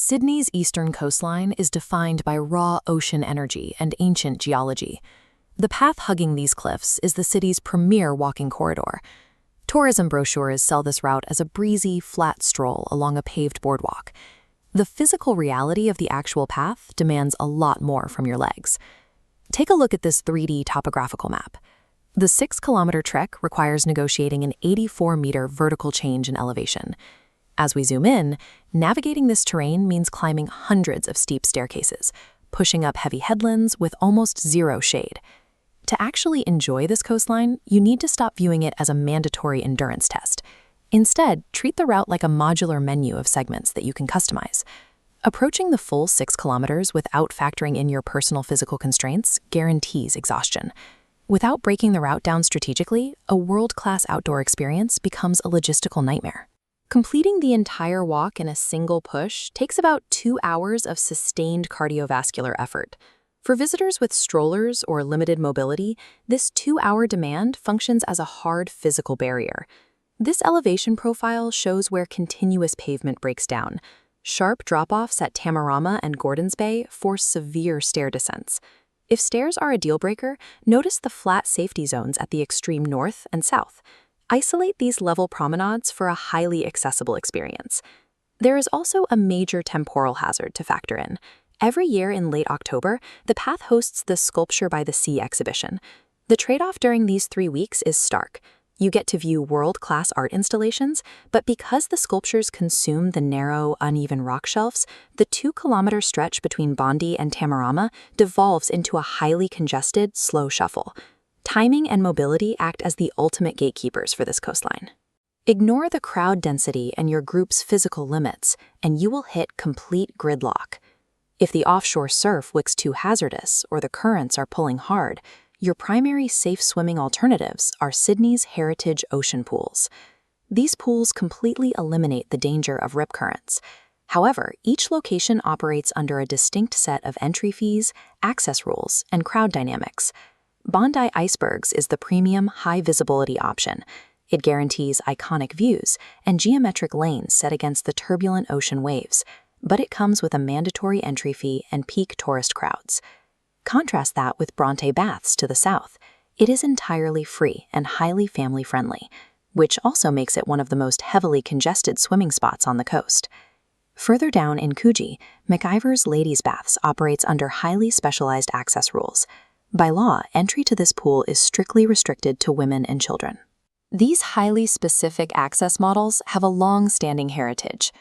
Sydney's eastern coastline is defined by raw ocean energy and ancient geology. The path hugging these cliffs is the city's premier walking corridor. Tourism brochures sell this route as a breezy, flat stroll along a paved boardwalk. The physical reality of the actual path demands a lot more from your legs. Take a look at this 3D topographical map. The 6-kilometer trek requires negotiating an 84-meter vertical change in elevation. As we zoom in, navigating this terrain means climbing hundreds of steep staircases, pushing up heavy headlands with almost zero shade. To actually enjoy this coastline, you need to stop viewing it as a mandatory endurance test. Instead, treat the route like a modular menu of segments that you can customize. Approaching the full 6 kilometers without factoring in your personal physical constraints guarantees exhaustion. Without breaking the route down strategically, a world-class outdoor experience becomes a logistical nightmare. Completing the entire walk in a single push takes about 2 hours of sustained cardiovascular effort. For visitors with strollers or limited mobility, this 2-hour demand functions as a hard physical barrier. This elevation profile shows where continuous pavement breaks down. Sharp drop-offs at Tamarama and Gordons Bay force severe stair descents. If stairs are a deal-breaker, notice the flat safety zones at the extreme north and south. Isolate these level promenades for a highly accessible experience. There is also a major temporal hazard to factor in. Every year in late October, the path hosts the Sculpture by the Sea exhibition. The trade-off during these 3 weeks is stark. You get to view world-class art installations, but because the sculptures consume the narrow, uneven rock shelves, the 2-kilometer stretch between Bondi and Tamarama devolves into a highly congested, slow shuffle. Timing and mobility act as the ultimate gatekeepers for this coastline. Ignore the crowd density and your group's physical limits, and you will hit complete gridlock. If the offshore surf looks too hazardous or the currents are pulling hard, your primary safe swimming alternatives are Sydney's heritage ocean pools. These pools completely eliminate the danger of rip currents. However, each location operates under a distinct set of entry fees, access rules, and crowd dynamics. Bondi Icebergs is the premium high-visibility option. It guarantees iconic views and geometric lanes set against the turbulent ocean waves, but it comes with a mandatory entry fee and peak tourist crowds. Contrast that with Bronte Baths to the south. It is entirely free and highly family-friendly, which also makes it one of the most heavily congested swimming spots on the coast. Further down in Coogee, McIver's Ladies' Baths operates under highly specialized access rules. By law, entry to this pool is strictly restricted to women and children. These highly specific access models have a long-standing heritage.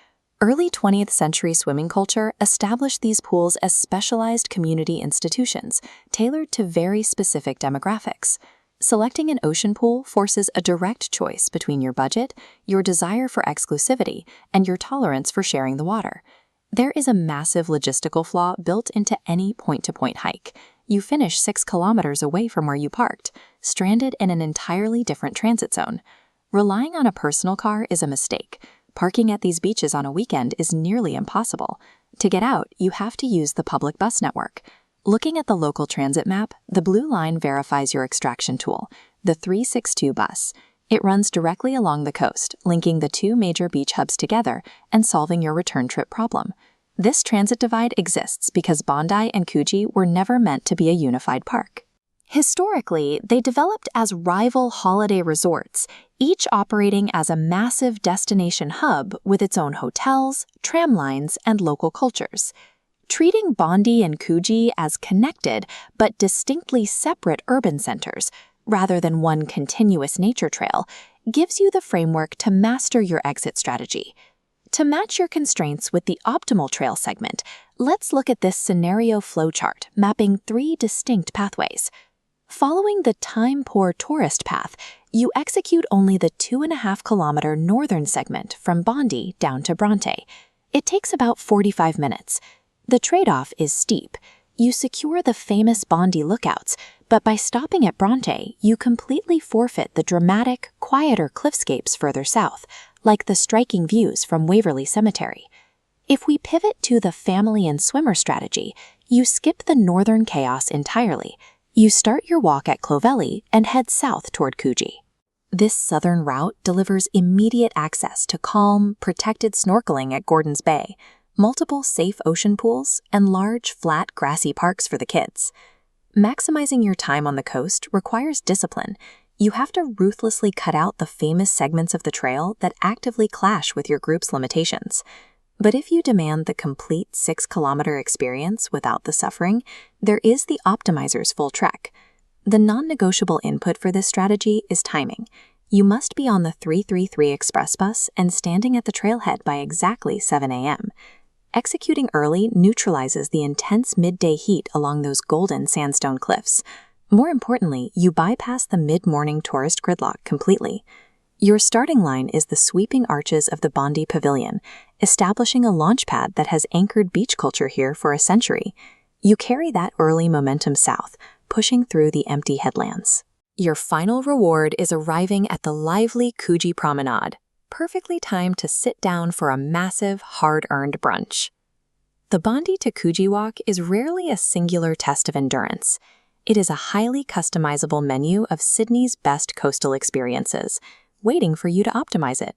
Early 20th century swimming culture established these pools as specialized community institutions, tailored to very specific demographics. Selecting an ocean pool forces a direct choice between your budget, your desire for exclusivity, and your tolerance for sharing the water. There is a massive logistical flaw built into any point-to-point hike. You finish 6 kilometers away from where you parked, stranded in an entirely different transit zone. Relying on a personal car is a mistake. Parking at these beaches on a weekend is nearly impossible. To get out, you have to use the public bus network. Looking at the local transit map, the blue line verifies your extraction tool, the 362 bus. It runs directly along the coast, linking the 2 major beach hubs together and solving your return trip problem. This transit divide exists because Bondi and Coogee were never meant to be a unified park. Historically, they developed as rival holiday resorts, each operating as a massive destination hub with its own hotels, tram lines, and local cultures. Treating Bondi and Coogee as connected but distinctly separate urban centers, rather than one continuous nature trail, gives you the framework to master your exit strategy. To match your constraints with the optimal trail segment, let's look at this scenario flowchart mapping 3 distinct pathways. Following the time-poor tourist path, you execute only the 2.5-kilometer northern segment from Bondi down to Bronte. It takes about 45 minutes. The trade-off is steep. You secure the famous Bondi lookouts, but by stopping at Bronte, you completely forfeit the dramatic, quieter cliffscapes further south, like the striking views from Waverley Cemetery. If we pivot to the family and swimmer strategy, you skip the northern chaos entirely. You start your walk at Clovelly and head south toward Coogee. This southern route delivers immediate access to calm, protected snorkeling at Gordons Bay, multiple safe ocean pools, and large, flat, grassy parks for the kids. Maximizing your time on the coast requires discipline. You have to ruthlessly cut out the famous segments of the trail that actively clash with your group's limitations. But if you demand the complete 6-kilometer experience without the suffering, there is the Optimizer's full trek. The non-negotiable input for this strategy is timing. You must be on the 333 Express bus and standing at the trailhead by exactly 7 a.m. Executing early neutralizes the intense midday heat along those golden sandstone cliffs. More importantly, you bypass the mid-morning tourist gridlock completely. Your starting line is the sweeping arches of the Bondi Pavilion, establishing a launch pad that has anchored beach culture here for a century. You carry that early momentum south, pushing through the empty headlands. Your final reward is arriving at the lively Coogee Promenade, perfectly timed to sit down for a massive, hard-earned brunch. The Bondi to Coogee Walk is rarely a singular test of endurance. It is a highly customizable menu of Sydney's best coastal experiences, waiting for you to optimize it.